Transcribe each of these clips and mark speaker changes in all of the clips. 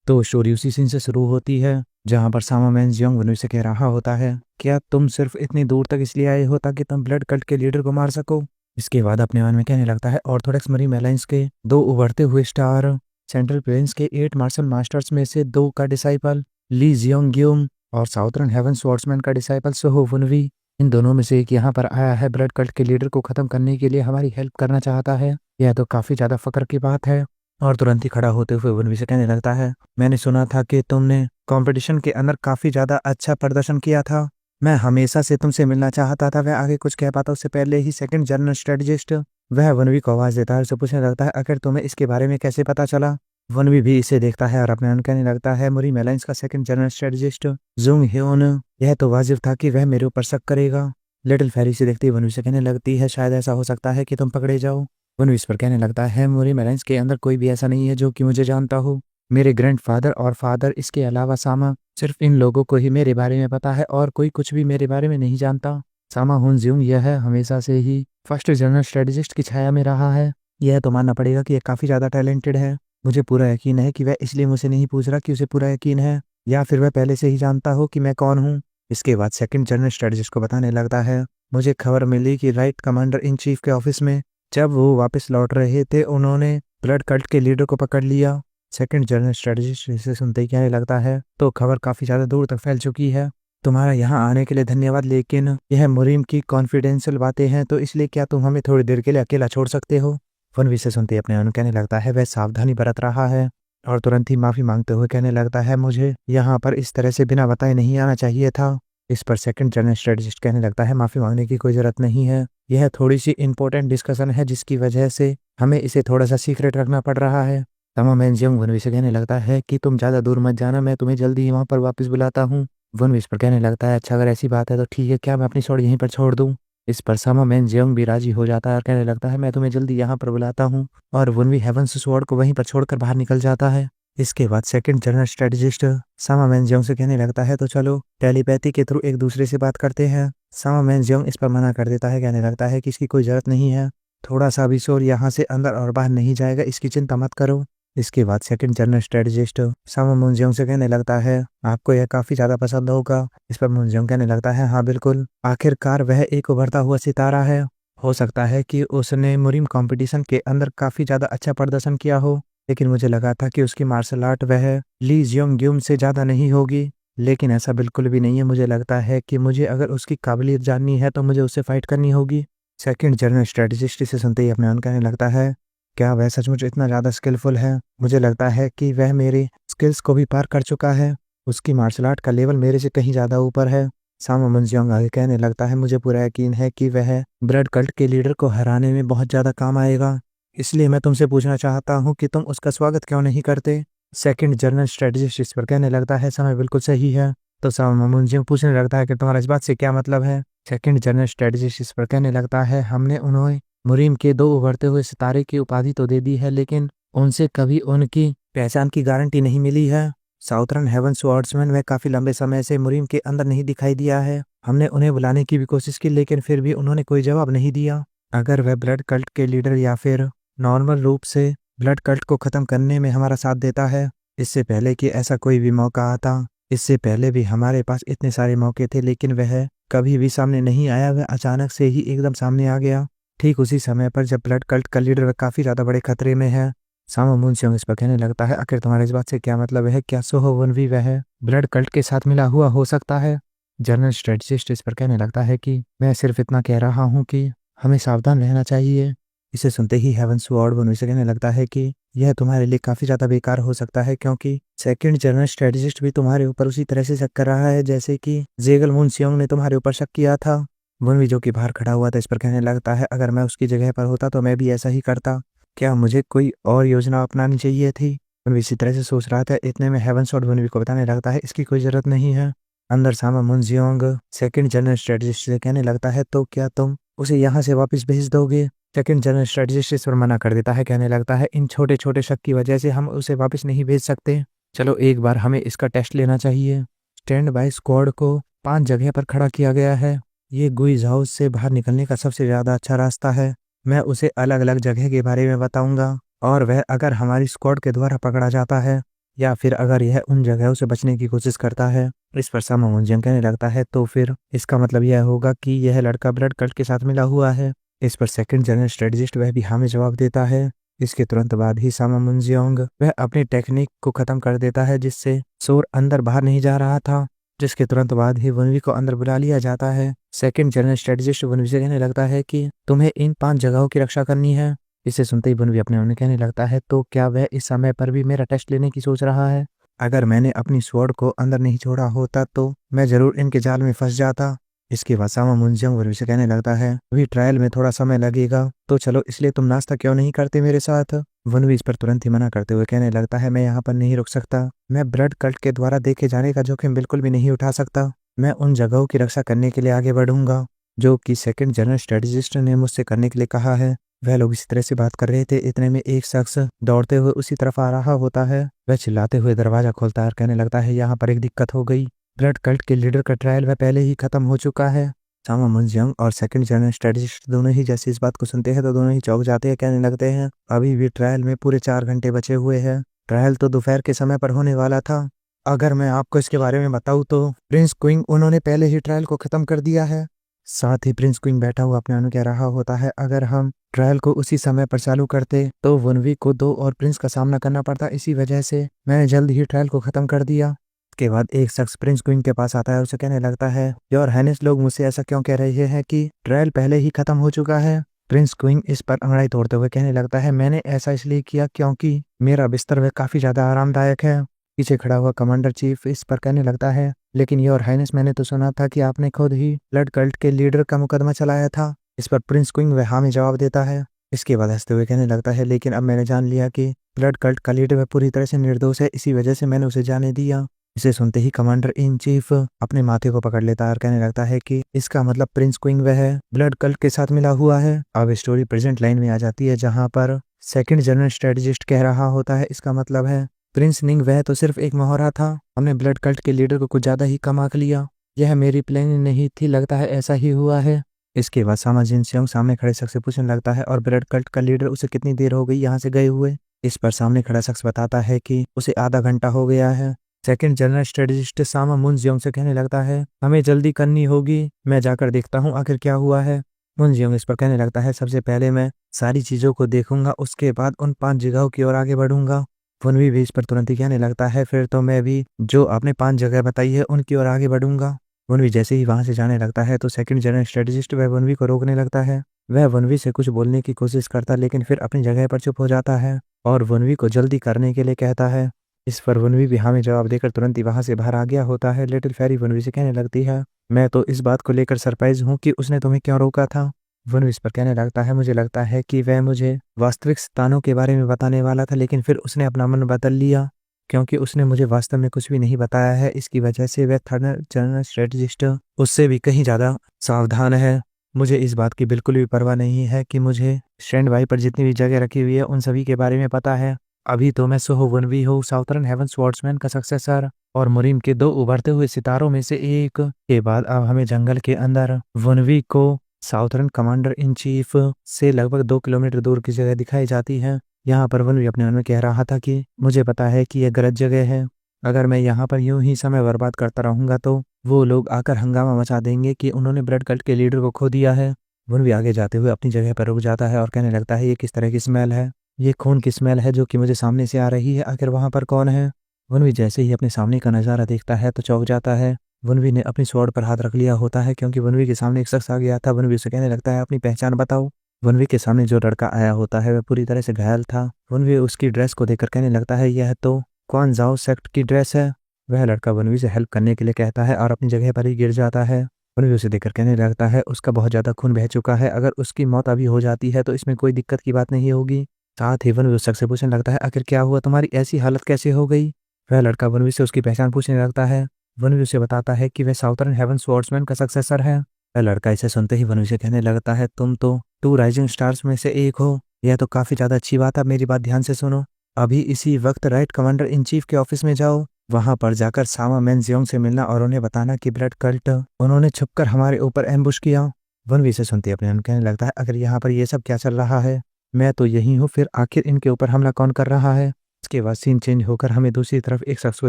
Speaker 1: तो स्टोरी उसी सीन से शुरू होती है जहां पर सामा मेंजियोंग वनवी से कह रहा होता है, क्या तुम सिर्फ इतनी दूर तक इसलिए आए हो ताकि तुम ब्लड कल्ट के लीडर को मार सको। इसके बाद अपने मन में कहने लगता है, ऑर्थोडॉक्स मरीन अलायंस के दो उभरते हुए स्टार, सेंट्रल प्लेन्स के 8 मार्शल मास्टर्स में से 2 का डिसाइपल ली जियोंग ग्यूम और साउथर्न हेवन स्वॉर्ड्समैन का डिसाइपल सोहो वनवी, इन दोनों में से एक यहाँ पर आया है ब्लड कल्ट के लीडर को खत्म करने के लिए हमारी हेल्प करना चाहता है। यह तो काफी ज्यादा फक्र की बात है। और तुरंत ही खड़ा होते हुए वनवी से कहने लगता है, मैंने सुना था कि तुमने कंपटीशन के अंदर काफी ज्यादा अच्छा प्रदर्शन किया था। मैं हमेशा से तुमसे मिलना चाहता था। वह आगे कुछ कह पाता उससे पहले ही सेकंड जनरल स्ट्रेटजिस्ट वह वनवी को आवाज देता है, उसे पूछने लगता है, अगर तुम्हें इसके बारे में कैसे पता चला। वनवी भी इसे देखता है और अपने मन कहने लगता है, मरीन अलायंस का second general strategist Jung Hyeon, यह तो वाजिब था कि वह मेरे ऊपर शक करेगा। लिटिल फेरी से देखते ही वनवी से कहने लगती है, शायद ऐसा हो सकता है कि तुम पकड़े जाओ। वनवी इस पर कहने लगता है, मरीन अलायंस के अंदर कोई भी ऐसा नहीं है जो कि मुझे जानता हो। मेरे ग्रैंडफादर और फादर, इसके अलावा सामा, सिर्फ इन लोगों को ही मेरे बारे में पता है और कोई कुछ भी मेरे बारे में नहीं जानता। सामा हुनज्यूंग यह हमेशा से ही फर्स्ट जनरल स्ट्रेटजिस्ट की छाया में रहा है। यह तो मानना पड़ेगा कि यह काफी ज्यादा टैलेंटेड है। मुझे पूरा यकीन है कि वह इसलिए मुझसे नहीं पूछ रहा कि उसे पूरा यकीन है, या फिर वह पहले से ही जानता हो कि मैं कौन हूँ। इसके बाद सेकंड जनरल स्ट्रेटजिस्ट को बताने लगता है, मुझे खबर मिली कि राइट कमांडर इन चीफ के ऑफिस में जब वो वापस लौट रहे थे उन्होंने ब्लड कल्ट के लीडर को पकड़ लिया। सेकंड जनरल स्ट्रेटजिस्ट इसे सुनते ही कहने लगता है, तो खबर काफी ज्यादा दूर तक फैल चुकी है। तुम्हारा यहाँ आने के लिए धन्यवाद, लेकिन यह मुरीम की कॉन्फिडेंशियल बातें हैं, तो इसलिए क्या तुम हमें थोड़ी देर के लिए अकेला छोड़ सकते हो। वनवी से सुनते ही अपने अनु कहने लगता है, वह सावधानी बरत रहा है और तुरंत ही माफी मांगते हुए कहने लगता है, मुझे यहाँ पर इस तरह से बिना बताए नहीं आना चाहिए था। इस पर सेकंड जनरल स्ट्रेटजिस्ट कहने लगता है, माफी मांगने की कोई जरूरत नहीं है। यह थोड़ी सी इंपॉर्टेंट डिस्कशन है जिसकी वजह से हमें इसे थोड़ा सा सीक्रेट रखना पड़ रहा है। सामा मेंजियोंग वनवी से कहने लगता है कि तुम ज्यादा दूर मत जाना, मैं तुम्हें जल्दी ही वहां पर वापस बुलाता हूँ। वनवी इस पर कहने लगता है, अच्छा अगर ऐसी बात है तो ठीक है, क्या मैं अपनी शॉट यहीं पर छोड़ दूं। इस पर सामा मेंजियोंग भी राजी हो जाता है और कहने लगता है, मैं तुम्हें जल्दी यहाँ पर बुलाता हूँ। और वनवी हेवंस स्वॉर्ड को वहीं पर छोड़कर बाहर निकल जाता है। इसके बाद सेकंड जनरल स्ट्रेटजिस्ट सामा मेंजियोंग से कहने लगता है, तो चलो टेलीपैथी के थ्रू एक दूसरे से बात करते हैं। सामा मेंजियोंग इस पर मना कर देता है, कहने लगता है कि इसकी कोई जरूरत नहीं है, थोड़ा सा भी शोर यहाँ से अंदर और बाहर नहीं जाएगा, इसकी चिंता मत करो। इसके बाद सेकंड जनरल स्ट्रेटजिस्ट सामा मेंजियोंग से कहने लगता है, आपको यह काफी ज्यादा पसंद होगा। इस पर मेंजियोंग कहने लगता है, हाँ बिल्कुल, आखिरकार वह एक उभरता हुआ सितारा है। हो सकता है कि उसने मुरीम कंपटीशन के अंदर काफी ज्यादा अच्छा प्रदर्शन किया हो, लेकिन मुझे लगा था कि उसकी मार्शल आर्ट वह ली जियोंग ग्यूम से ज्यादा नहीं होगी, लेकिन ऐसा बिल्कुल भी नहीं है। मुझे लगता है कि मुझे अगर उसकी काबिलियत जाननी है तो मुझे उससे फाइट करनी होगी। सेकंड जनरल स्ट्रेटजिस्ट से सुनते ही अपने मन कहने लगता है, क्या वह सचमुच इतना ज़्यादा स्किलफुल है। मुझे लगता है कि वह मेरी स्किल्स को भी पार कर चुका है। उसकी मार्शल आर्ट का लेवल मेरे से कहीं ज़्यादा ऊपर है। सामा मेंजियोंग आगे कहने लगता है, मुझे पूरा यकीन है कि वह ब्लड कल्ट के लीडर को हराने में बहुत ज़्यादा काम आएगा, इसलिए मैं तुमसे पूछना चाहता हूँ कि तुम उसका स्वागत क्यों नहीं करते। सेकंड जनरल स्ट्रेटजिस्ट इस पर कहने लगता है, समय बिल्कुल सही है। तो सामा मेंजियोंग पूछने लगता है कि तुम्हारा इस बात से क्या मतलब है। सेकंड जनरल स्ट्रेटजिस्ट इस पर कहने लगता है, हमने उन्हें मुरीम के 2 उभरते हुए सितारे की उपाधि तो दे दी है, लेकिन उनसे कभी उनकी पहचान की गारंटी नहीं मिली है। साउथर्न हेवन स्वॉर्ड्समैन वह काफी लंबे समय से मुरीम के अंदर नहीं दिखाई दिया है। हमने उन्हें बुलाने की भी कोशिश की, लेकिन फिर भी उन्होंने कोई जवाब नहीं दिया। अगर वह ब्लड कल्ट के लीडर या फिर नॉर्मल रूप से ब्लड कल्ट को खत्म करने में हमारा साथ देता है, इससे पहले कि ऐसा कोई भी मौका आता, इससे पहले भी हमारे पास इतने सारे मौके थे, लेकिन वह कभी भी सामने नहीं आया। वह अचानक से ही एकदम सामने आ गया, ठीक उसी समय पर जब ब्लड कल्ट का लीडर वह काफी ज्यादा बड़े खतरे में है। सामा मेंजियोंग इस पर कहने लगता है, आखिर तुम्हारे इस बात से क्या मतलब है। क्या सोहो वनवी वह ब्लड कल्ट के साथ मिला हुआ हो सकता है। जनरल स्ट्रेटजिस्ट इस पर कहने लगता है कि मैं सिर्फ इतना कह रहा हूँ कि हमें सावधान रहना चाहिए। इसे सुनते ही हेवन स्वॉर्ड वनवी से कहने लगता है कि यह तुम्हारे लिए काफी ज्यादा बेकार हो सकता है, क्योंकि सेकंड जनरल स्ट्रेटजिस्ट भी तुम्हारे ऊपर उसी तरह से शक कर रहा है जैसे कि जेगल मुनसियोंग ने तुम्हारे ऊपर शक किया था। वनवी जो कि बाहर खड़ा हुआ था इस पर कहने लगता है, अगर मैं उसकी जगह पर होता तो मैं भी ऐसा ही करता। क्या मुझे कोई और योजना अपनानी चाहिए थी। वनवी इसी तरह से सोच रहा था। इतने में हेवन स्वॉर्ड वनवी को बताने लगता है, इसकी कोई जरूरत नहीं है। अंदर सामा मेंजियोंग सेकंड जनरल स्ट्रेटजिस्ट से कहने लगता है, तो क्या तुम उसे यहाँ से वापस भेज दोगे। सेकंड जनरल स्ट्रेटजिस्ट इस पर मना कर देता है, कहने लगता है, इन छोटे छोटे शक की वजह से हम उसे वापस नहीं भेज सकते। चलो एक बार हमें इसका टेस्ट लेना चाहिए। स्टैंड बाय स्क्वाड को 5 जगह पर खड़ा किया गया है। ये गुइज हाउस से बाहर निकलने का सबसे ज्यादा अच्छा रास्ता है। मैं उसे अलग अलग जगह के बारे में बताऊंगा, और वह अगर हमारी स्क्वाड के द्वारा पकड़ा जाता है या फिर अगर यह उन जगहों से बचने की कोशिश करता है। इस पर सामा मुंजियांग कहने लगता है तो फिर इसका मतलब यह होगा कि यह लड़का ब्लड कल्ट के साथ मिला हुआ है। इस पर सेकंड जनरल स्ट्रेटजिस्ट वह भी हाँ में जवाब देता है। इसके तुरंत बाद ही सामा मुंजियांग वह अपनी टेक्निक को खत्म कर देता है जिससे सोर अंदर बाहर नहीं जा रहा था। जिसके तुरंत बाद ही वनवी को अंदर बुला लिया जाता है। सेकंड जनरल स्ट्रेटजिस्ट वनवी से कहने लगता है कि तुम्हें इन 5 जगहों की रक्षा करनी है। इसे सुनते ही वनवी अपने मन में कहने लगता है तो क्या वह इस समय पर भी मेरा टेस्ट लेने की सोच रहा है? अगर मैंने अपनी स्वॉर्ड को अंदर नहीं छोड़ा होता तो मैं जरूर इनके जाल में फंस जाता। इसके बाद सामा मुंजियांग वनवी से कहने लगता है अभी ट्रायल में थोड़ा समय लगेगा तो चलो इसलिए तुम नाश्ता क्यों नहीं करते मेरे साथ? वनवी इस पर तुरंत ही मना करते हुए कहने लगता है मैं यहाँ पर नहीं रुक सकता। मैं ब्लड कल्ट के द्वारा देखे जाने का जोखिम बिल्कुल भी नहीं उठा सकता। मैं उन जगहों की रक्षा करने के लिए आगे बढ़ूंगा जो कि सेकंड जनरल स्ट्रेटजिस्ट ने मुझसे करने के लिए कहा है। वह लोग इसी तरह से बात कर रहे थे, इतने में एक शख्स दौड़ते हुए उसी तरफ आ रहा होता है। वह चिल्लाते हुए दरवाजा खोलता है और कहने लगता है यहाँ पर एक दिक्कत हो गई। ब्लड कल्ट के लीडर का ट्रायल वह पहले ही खत्म हो चुका है। सामा मुंजियांग और सेकंड जनरल स्ट्रेटजिस्ट दोनों ही जैसे इस बात को सुनते हैं तो दोनों ही चौंक जाते हैं। कहने लगते हैं अभी भी ट्रायल में पूरे 4 घंटे बचे हुए हैं। ट्रायल तो दोपहर के समय पर होने वाला था। अगर मैं आपको इसके बारे में बताऊं तो प्रिंस क्विंग उन्होंने पहले ही ट्रायल को खत्म कर दिया है। साथ ही प्रिंस क्विंग बैठा हुआ अपने मन कह रहा होता है अगर हम ट्रायल को उसी समय पर चालू करते तो वनवी को 2 और प्रिंस का सामना करना पड़ता। इसी वजह से मैंने जल्द ही ट्रायल को खत्म कर दिया। के बाद एक शख्स प्रिंस क्वीन के पास आता है, उसे कहने लगता है योर हाइनेस लोग मुझसे ऐसा क्यों कह रहे हैं कि ट्रायल पहले ही खत्म हो चुका है? प्रिंस क्वीन इस पर अंगड़ाई तोड़ते हुए कहने लगता है मैंने ऐसा इसलिए किया क्योंकि मेरा बिस्तर वह काफी ज्यादा आरामदायक है। पीछे खड़ा हुआ कमांडर चीफ इस पर कहने लगता है लेकिन योर हाइनेस मैंने तो सुना था कि आपने खुद ही ब्लड कल्ट के लीडर का मुकदमा चलाया था। इस पर प्रिंस क्वीन वह हाँ में जवाब देता है। इसके बाद हंसते हुए कहने लगता है लेकिन अब मैंने जान लिया कि ब्लड कल्ट का लीडर वह पूरी तरह से निर्दोष है, इसी वजह से मैंने उसे जाने दिया। इसे सुनते ही कमांडर इन चीफ अपने माथे को पकड़ लेता है और कहने लगता है कि इसका मतलब प्रिंस क्वीन वह ब्लड कल्ट के साथ मिला हुआ है। अब स्टोरी प्रेजेंट लाइन में आ जाती है जहां पर सेकंड जनरल स्ट्रेटजिस्ट कह रहा होता है इसका मतलब है प्रिंस निंग वह तो सिर्फ एक मोहरा था। हमने ब्लड कल्ट के लीडर को कुछ ज्यादा ही कम आंक लिया। यह मेरी प्लानिंग नहीं थी, लगता है ऐसा ही हुआ है। इसके बाद सामा जिनसियांग सामने खड़े शख्स से पूछने लगता है और ब्लड कल्ट का लीडर उसे कितनी देर हो गई यहाँ से गए हुए? इस पर सामने खड़ा शख्स बताता है कि उसे आधा घंटा हो गया है। सेकंड जनरल स्ट्रेटजिस्ट सामा मुंजियांग से कहने लगता है हमें जल्दी करनी होगी, मैं जाकर देखता हूँ आखिर क्या हुआ है। मुंजियांग इस पर कहने लगता है सबसे पहले मैं सारी चीजों को देखूंगा, उसके बाद उन 5 जगहों की ओर आगे बढ़ूंगा। वनवी भी इस पर तुरंत ही कहने लगता है फिर तो मैं भी जो आपने 5 जगह बताई है उनकी ओर आगे बढ़ूंगा। वनवी जैसे ही वहां से जाने लगता है तो सेकंड जनरल स्ट्रेटजिस्ट वह वनवी को रोकने लगता है। वह वनवी से कुछ बोलने की कोशिश करता लेकिन फिर अपनी जगह पर चुप हो जाता है और वनवी को जल्दी करने के लिए कहता है। इस पर वनवी भी हाँ में जवाब देकर तुरंत ही वहां से बाहर आ गया होता है। लिटिल फेरी वनवी से कहने लगती है मैं तो इस बात को लेकर सरप्राइज हूँ कि उसने तुम्हें क्यों रोका था। वनवी इस पर कहने लगता है मुझे लगता है कि वह मुझे वास्तविक स्थानों के बारे में बताने वाला था लेकिन फिर उसने अपना मन बदल लिया क्योंकि उसने मुझे वास्तव में कुछ भी नहीं बताया है। इसकी वजह से वह थर्ड जनरल स्ट्रेटजिस्ट उससे भी कहीं ज्यादा सावधान है। मुझे इस बात की बिल्कुल भी परवाह नहीं है कि मुझे स्टैंड बाई पर जितनी भी जगह रखी हुई है उन सभी के बारे में पता है। अभी तो मैं सोहो वनवी हूँ, साउथर्न हेवन स्वॉर्ड्समैन का सक्सेसर और मुरीम के 2 उभरते हुए सितारों में से एक। के बाद अब हमें जंगल के अंदर वनवी को साउथर्न कमांडर इन चीफ से लगभग 2 किलोमीटर दूर की जगह दिखाई जाती है। यहाँ पर वनवी अपने मन में कह रहा था कि मुझे पता है कि यह गलत जगह है, अगर मैं यहाँ पर यूं ही समय बर्बाद करता रहूंगा तो वो लोग आकर हंगामा मचा देंगे कि उन्होंने ब्लड कल्ट के लीडर को खो दिया है। वनवी आगे जाते हुए अपनी जगह पर रुक जाता है और कहने लगता है ये किस तरह की स्मेल है? ये खून की स्मेल है जो कि मुझे सामने से आ रही है, आखिर वहां पर कौन है? वनवी जैसे ही अपने सामने का नजारा देखता है तो चौंक जाता है। वनवी ने अपनी स्वॉर्ड पर हाथ रख लिया होता है क्योंकि वनवी के सामने एक शख्स आ गया था। वनवी उसे कहने लगता है अपनी पहचान बताओ। वनवी के सामने जो लड़का आया होता है वह पूरी तरह से घायल था। वनवी उसकी ड्रेस को देखकर कहने लगता है यह तो क्वान जाओ सेक्ट की ड्रेस है। वह लड़का वनवी से हेल्प करने के लिए कहता है और अपनी जगह पर ही गिर जाता है। वनवी उसे देखकर कहने लगता है उसका बहुत ज्यादा खून बह चुका है, अगर उसकी मौत अभी हो जाती है तो इसमें कोई दिक्कत की बात नहीं होगी। साथ ही वनवी उस शख्स से पूछने लगता है आखिर क्या हुआ, तुम्हारी ऐसी हालत कैसे हो गई? वह लड़का वनवी से उसकी पहचान पूछने लगता है। वनवी उसे बताता है कि वह साउथर्न हेवन स्वॉर्ड्समैन का सक्सेसर है। वह लड़का इसे सुनते ही वनवी से कहने लगता है तुम तो 2 राइजिंग स्टार्स में से एक हो, यह तो काफी ज्यादा अच्छी बात है। मेरी बात ध्यान से सुनो, अभी इसी वक्त राइट कमांडर इन चीफ के ऑफिस में जाओ, वहां पर जाकर सामा मुंजियांग से मिलना और उन्हें बताना कि ब्लड कल्ट उन्होंने छुपकर हमारे ऊपर एम्बुश किया। वनवी से सुनते अपने मन कहने लगता है अगर यहाँ पर यह सब क्या चल रहा है, मैं तो यही हूँ, फिर आखिर इनके ऊपर हमला कौन कर रहा है? इसके बाद सीन चेंज होकर हमें दूसरी तरफ एक शख्स को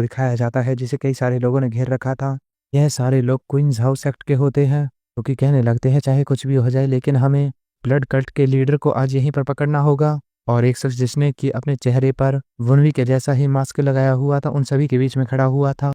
Speaker 1: दिखाया जाता है जिसे कई सारे लोगों ने घेर रखा था। यह सारे लोग क्वींस हाउस सेक्ट के होते हैं, क्योंकि कहने लगते हैं चाहे कुछ भी हो जाए लेकिन हमें ब्लड कल्ट के लीडर को आज यहीं पर पकड़ना होगा। और एक शख्स जिसने कि अपने चेहरे पर वुनवी के जैसा ही मास्क लगाया हुआ था उन सभी के बीच में खड़ा हुआ था।